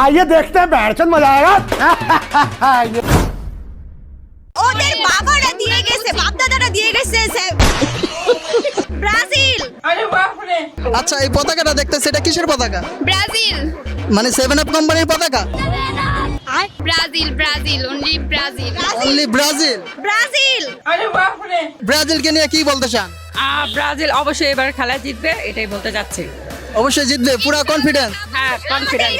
आइए देखते हैं बैठचंद मजा आएगा। ওদের বাবারা দিয়ে গেছে, বাপ দাদারা দিয়ে গেছে ব্রাজিল। আরে বাপ রে। আচ্ছা এই পতাকাটা দেখতেছে এটা কিসের পতাকা? ব্রাজিল। মানে 7 আপ কোম্পানির পতাকা? Brazil Brazil only Brazil. Only Brazil? Brazil. আরে বাপ রে। ব্রাজিলকে নিয়ে কি বলতে চান? ব্রাজিল অবশ্যই এবার খেলা জিতবে, এটাই বলতে যাচ্ছি। অবশ্যই জিতবে, পুরো কনফিডেন্স? হ্যাঁ, কনফিডেন্স।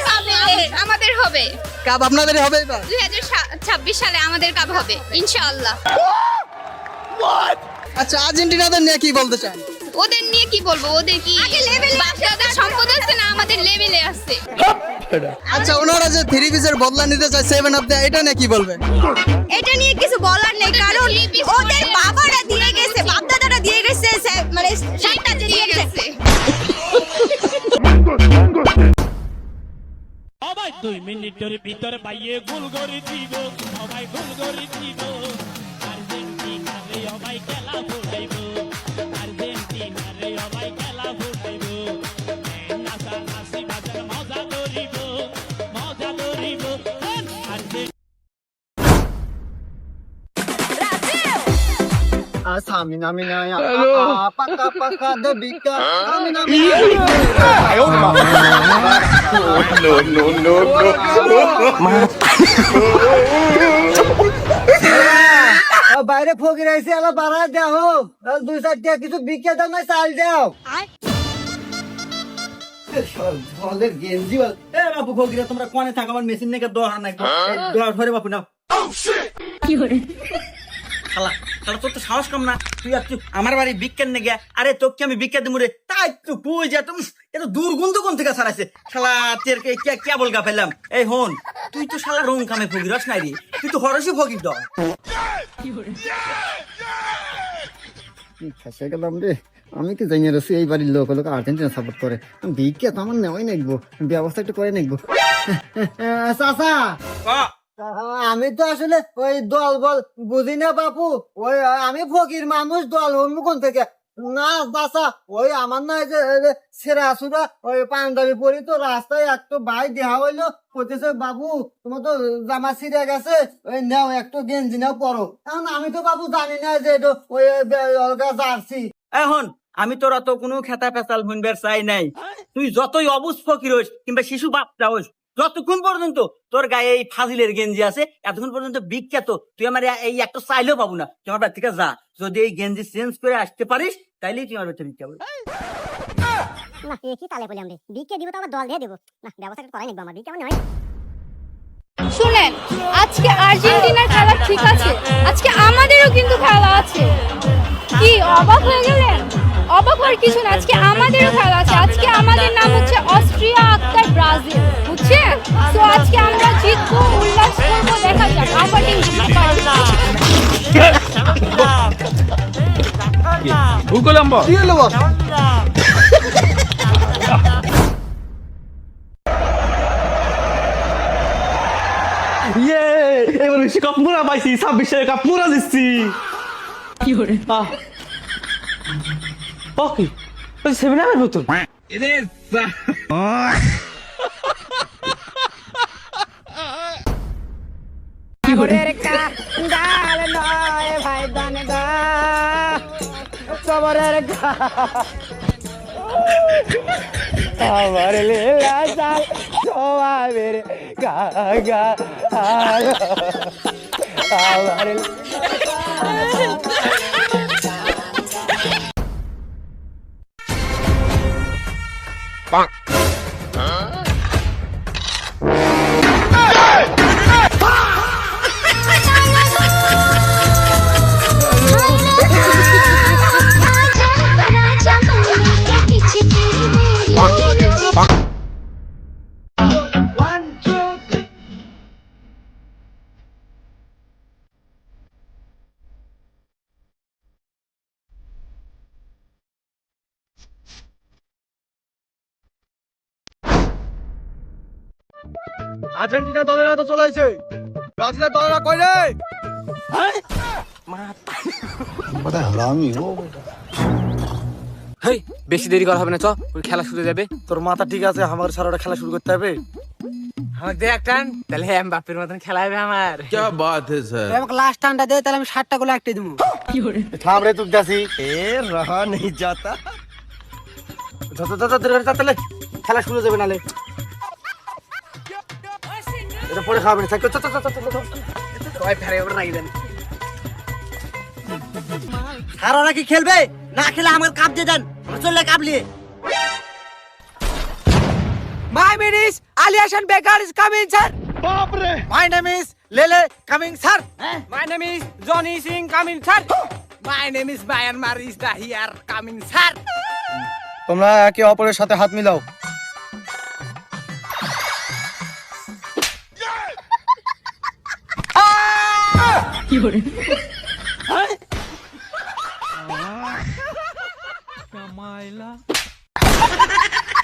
আমাদের হবে কাপ আপনাদেরই হবে এবার? 2026 সালে আমাদের কাপ হবে ইনশাআল্লাহ। আচ্ছা আর্জেন্টিনাদের নিয়ে কি বলতে চান? ওদের নিয়ে কি বলবো, ওদের কি বাচ্চাদের সম্পদ আছে না, আমাদের লেভেলে আছে। আচ্ছা ওনারা যে 3 পিসের বদলা নিতে চায় 7 আপ এটা নিয়ে কি বলবেন? এটা নিয়ে কিছু বলার নেই, কারণ ওদের বাবারা দিয়ে গেছে, বাপ দাদারা দিয়ে গেছে, মানে সাতটা দিয়ে গেছে। সবাই 2 মিনিটের ভিতরে পাইয়ে গোল করে দিব, সবাই গোল করে দিব। আর্জেন্টিনারে সবাই খেলা ফুটাইব, আর্জেন্টিনারে সবাই খেলা ফুটাইব। নাচা নাচি বাজার মজা করিব, মজা করিব। Samina mina ya paka paka de bika samina বাইরে ফকির আইছে এলা বাড়া দাও, 2-4 টাকা কিছু বিকে দাও না, চাল দাও। জলের গেঞ্জি এ বাপু ফকিরা তোমরা কোনে থাকো, আমার মেশিন নেকে দোহার নাই দোহার ধরে বাপু নাও। কি করে খালা খালা তোর তো সাহস কম না, তুই আর তুই আমার বাড়ি বিজ্ঞান নে গিয়া, আরে তোকে আমি বিজ্ঞান দিমু রে, তাই তুই কই যা তুমি এত দুর্গন্ধ কোন থেকে ছাড়াইছে শালা, তেরকে কে বলগা ফেললাম। এই হন তুই তো শালা রং কামে ফকিরস নাই রে, তুই তো হরসই ফকির দ। ফেসে গেলাম রে, আমি কি জানি রসি এই বাড়ির লোক লোক আর্জেন্টিনা সাপোর্ট করে, বিকে তো আমার নেওয়াই নাকবো, ব্যবস্থা একটু করে নাকবো। চাচা আমি তো আসলে ওই দল বল বুঝি না বাপু, ওই আমি ফকির মানুষ, দল কোন থেকে না চাচা, ওই আমার না যে সেরা সুরা ওই পাঞ্জাবি পরি তো রাস্তায় একটু ভাই দেহা হইলো, বলতেছে বাবু তোমার তো জামা ছিঁড়ে গেছে, ওই নাও একটু গেঞ্জি নাও পরো। এখন আমি তো বাবু জানি না যে এটা ওই জার্সি। এখন আমি তোর অত কোনো খেতা পেঁচাল শুনবার চাই নাই, তুই যতই অবুজ ফকির হোস কিংবা শিশু বাচ্চা হোস, যতক্ষণ পর্যন্ত তোর গায়ে এই ফাজিলের গেঞ্জি আছে এতক্ষণ পর্যন্ত বিখ্যাত, তুই আমার এই একটা চাইলেও পাবো না। তুই আমার বাড়ি থেকে যা, যদি এই গেঞ্জি চেঞ্জ করে আসতে পারিস তাইলেই তুই আমার বাড়িতে বিখ্যাত হবে। না কি তালে বলি আমরা বিকে দিব তো আবার দল দিয়ে দেব না, ব্যবস্থা করাই নিব আমার বিকে আমার নয়। শুনেন, আজকে আর্জেন্টিনার খেলা ঠিক আছে, আজকে আমাদেরও কিন্তু খেলা আছে। কি অবাক হয়ে গেলেন? অবাক হওয়ার কিছু না, আজকে আমাদেরও খেলা আছে। আজকে আমাদের নাম হচ্ছে অস্ট্রিয়া আক্তার ব্রাজিল, বুঝছেন? তো আজকে আমরা জিতবো, উল্লাস করবো, দেখা যাক আমরা এবার কাপ পুরা পাইছি, 26 কাপ পুরা দিচ্ছি। কি করে? ওকে 7 আপের বোতল। কি করে? আমার লীলা জাল সবাইয়ের গা গা আমার আর্জেন্টিনা দলেরা তো চলে আসে, ব্রাজিলের দলেরা কই রে? হেই বেশি দেরি করা হবে না, চ খেলা শুরু যাবে। তোর মাথা ঠিক আছে, আমার সারাটা খেলা শুরু করতে হবে। আমাকে দে একটা তাহলে এমবাপ্পের মতন খেলাবে আমার। क्या बात है सर। আমাকে লাস্ট টানটা দে, তাহলে আমি 60টা গোল একটাই দেবো। থাম রে তুই দাসি, এ রহা নেই যাতা। তাহলে খেলা শুরু যাবে নালে, এটা পরে খাবে না। আর ওরা কি খেলবে? না খেলে আমার কাপ দিয়ে দেন, আমরা চললে কাপ নিয়ে। My name is Ali Hassan Bekar is coming, sir. My name is Lele coming, sir. My name is Johnny Singh coming, sir. My name is Myanmar is the here coming, sir. তোমরা একে অপরের সাথে হাত মিলাও। কি করে